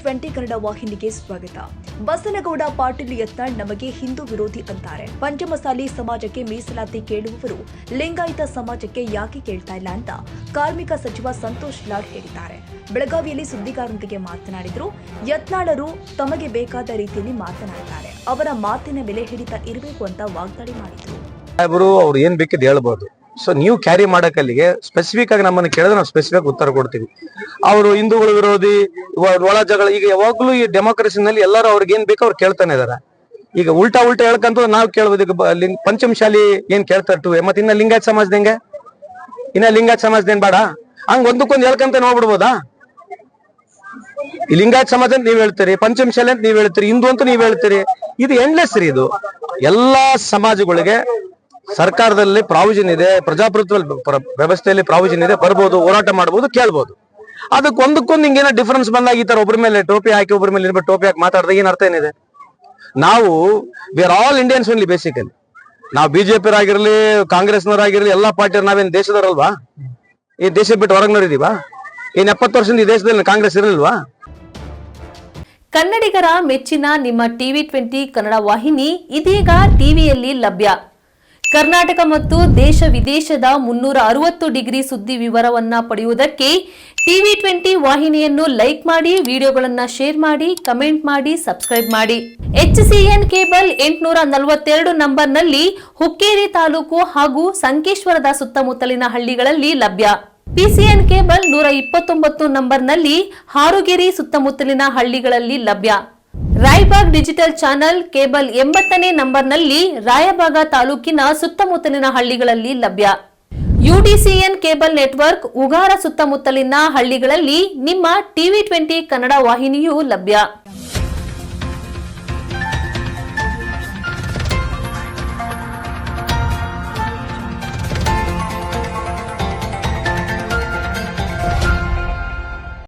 TV20 Kannada ವಾಹಿನಿಗೆ ಸ್ವಾಗತ. ಬಸನಗೌಡ ಪಾಟೀಲ್ ಯತ್ನಾಳ್ ನಮಗೆ ಹಿಂದೂ ವಿರೋಧಿ ಅಂತಾರೆ. ಪಂಚಮಸಾಲಿ ಸಮಾಜಕ್ಕೆ ಮೀಸಲಾತಿ ಕೇಳುವವರು ಲಿಂಗಾಯತ ಸಮಾಜಕ್ಕೆ ಯಾಕೆ ಕೇಳ್ತಾ ಇಲ್ಲ ಅಂತ ಕಾರ್ಮಿಕ ಸಚಿವ ಸಂತೋಷ್ ಲಾಡ್ ಹೇಳಿದ್ದಾರೆ. ಬೆಳಗಾವಿಯಲ್ಲಿ ಸುದ್ದಿಗಾರರೊಂದಿಗೆ ಮಾತನಾಡಿದ್ರು. ಯತ್ನಾಳರು ತಮಗೆ ಬೇಕಾದ ರೀತಿಯಲ್ಲಿ ಮಾತನಾಡುತ್ತಾರೆ. ಅವರ ಮಾತಿನ ಬೆಲೆ ಹಿಡಿತ ಇರಬೇಕು ಅಂತ ವಾಗ್ದಾಳಿ ಮಾಡಿದ್ರು. ಅವ್ರು ಏನ್ ಬೇಕಿದ್ ಹೇಳ್ಬೋದು. ಸೊ ನೀವು ಕ್ಯಾರಿ ಮಾಡಕ್ಕಲ್ಲಿಗೆ ಸ್ಪೆಸಿಫಿಕ್ ಆಗಿ ನಮ್ಮನ್ನು ಕೇಳಿದ್ರೆ ನಾವು ಸ್ಪೆಸಿಫಿಕ್ ಉತ್ತರ ಕೊಡ್ತೀವಿ. ಅವರು ಹಿಂದೂಗಳ ವಿರೋಧಿ, ಒಳ ಜಗಳ, ಈಗ ಯಾವಾಗ್ಲೂ ಈ ಡೆಮೋಕ್ರಸಿನಲ್ಲಿ ಎಲ್ಲರೂ ಅವ್ರಿಗೆ ಏನ್ ಬೇಕೋ ಅವ್ರು ಕೇಳ್ತಾನೆ ಇದಾರೆ. ಈಗ ಉಲ್ಟಾ ಹೇಳ್ಕಂತ ನಾವು ಕೇಳ್ಬೋದು. ಈಗ ಪಂಚಮಶಾಲಿ ಏನ್ ಕೇಳ್ತಾರೆ ಮತ್ತೆ ಇನ್ನ ಲಿಂಗಾಯತ್ ಸಮಾಜದಂಗೆ, ಇನ್ನ ಲಿಂಗಾಯತ್ ಸಮಾಜದೇನ್ ಬೇಡ, ಹಂಗ ಒಂದಕ್ಕೊಂದು ಹೇಳ್ಕಂತ ನೋಡ್ಬಿಡ್ಬೋದಾ? ಈ ಲಿಂಗಾಯತ್ ಸಮಾಜ ಅಂತ ನೀವ್ ಹೇಳ್ತೀರಿ, ಪಂಚಮಶಾಲಿ ಅಂತ ನೀವ್ ಹೇಳ್ತೀರಿ, ಹಿಂದೂ ಅಂತ ನೀವ್ ಹೇಳ್ತೀರಿ. ಇದು ಎಂಡ್ಲೆಸ್ ರೀ. ಇದು ಎಲ್ಲಾ ಸಮಾಜಗಳಿಗೆ ಸರ್ಕಾರದಲ್ಲಿ ಪ್ರಾವಿಷನ್ ಇದೆ, ಪ್ರಜಾಪ್ರಭುತ್ವ ವ್ಯವಸ್ಥೆಯಲ್ಲಿ ಪ್ರಾವಿಷನ್ ಇದೆ. ಬರ್ಬೋದು, ಹೋರಾಟ ಮಾಡ್ಬೋದು, ಕೇಳ್ಬೋದು. ಅದಕ್ಕೆ ಒಂದಕ್ಕೊಂದು ಹಿಂಗೇನೋ ಡಿಫರೆನ್ಸ್ ಬಂದಾಗ ಈ ತರ ಒಬ್ಬರ ಮೇಲೆ ಟೋಪಿ ಹಾಕಿ ಒಬ್ಬರ ಮೇಲೆ ಟೋಪಿ ಹಾಕಿ ಮಾತಾಡಿದಾಗ ಏನ್ ಅರ್ಥ ಏನಿದೆ? ನಾವು we are all Indians only. Basically ನಾವು ಬಿಜೆಪಿ ಆಗಿರ್ಲಿ, ಕಾಂಗ್ರೆಸ್ನವರಾಗಿರ್ಲಿ, ಎಲ್ಲಾ ಪಾರ್ಟಿ ನಾವೇನ್ ದೇಶದವರಲ್ವಾ? ಈ ದೇಶ ಬಿಟ್ಟು ಹೊರಗ್ನವ್ರು ಇದೀವಾ? ಇನ್ 70 ವರ್ಷದಿಂದ ಈ ದೇಶದಲ್ಲಿ ಕಾಂಗ್ರೆಸ್ ಇರಲಿಲ್ವಾ? ಕನ್ನಡಿಗರ ಮೆಚ್ಚಿನ ನಿಮ್ಮ TV20 ಕನ್ನಡ ವಾಹಿನಿ ಇದೀಗ ಟಿವಿಯಲ್ಲಿ ಲಭ್ಯ. ಕರ್ನಾಟಕ ಮತ್ತು ದೇಶ ವಿದೇಶದ 360 ಡಿಗ್ರಿ ಸುದ್ದಿ ವಿವರವನ್ನ ಪಡೆಯುವುದಕ್ಕೆ TV20 ವಾಹಿನಿಯನ್ನು ಲೈಕ್ ಮಾಡಿ, ವಿಡಿಯೋಗಳನ್ನು ಶೇರ್ ಮಾಡಿ, ಕಮೆಂಟ್ ಮಾಡಿ, ಸಬ್ಸ್ಕ್ರೈಬ್ ಮಾಡಿ. HCN ಕೇಬಲ್ 842 ನಂಬರ್ನಲ್ಲಿ ಹುಕ್ಕೇರಿ ತಾಲೂಕು ಹಾಗೂ ಸಂಕೇಶ್ವರದ ಸುತ್ತಮುತ್ತಲಿನ ಹಳ್ಳಿಗಳಲ್ಲಿ ಲಭ್ಯ. PCN ಕೇಬಲ್ 129 ನಂಬರ್ನಲ್ಲಿ ಹಾರುಗೆರೆ ಸುತ್ತಮುತ್ತಲಿನ ಹಳ್ಳಿಗಳಲ್ಲಿ ಲಭ್ಯ. ರಾಯಬಾಗ್ ಡಿಜಿಟಲ್ ಚಾನೆಲ್ ಕೇಬಲ್ 80ನೇ ನಂಬರ್ನಲ್ಲಿ ರಾಯಬಾಗ ತಾಲೂಕಿನ ಸುತ್ತಮುತ್ತಲಿನ ಹಳ್ಳಿಗಳಲ್ಲಿ ಲಭ್ಯ. UDCN ಕೇಬಲ್ ನೆಟ್ವರ್ಕ್ ಉಗಾರ ಸುತ್ತಮುತ್ತಲಿನ ಹಳ್ಳಿಗಳಲ್ಲಿ ನಿಮ್ಮ TV20 ಕನ್ನಡ ವಾಹಿನಿಯೂ ಲಭ್ಯ.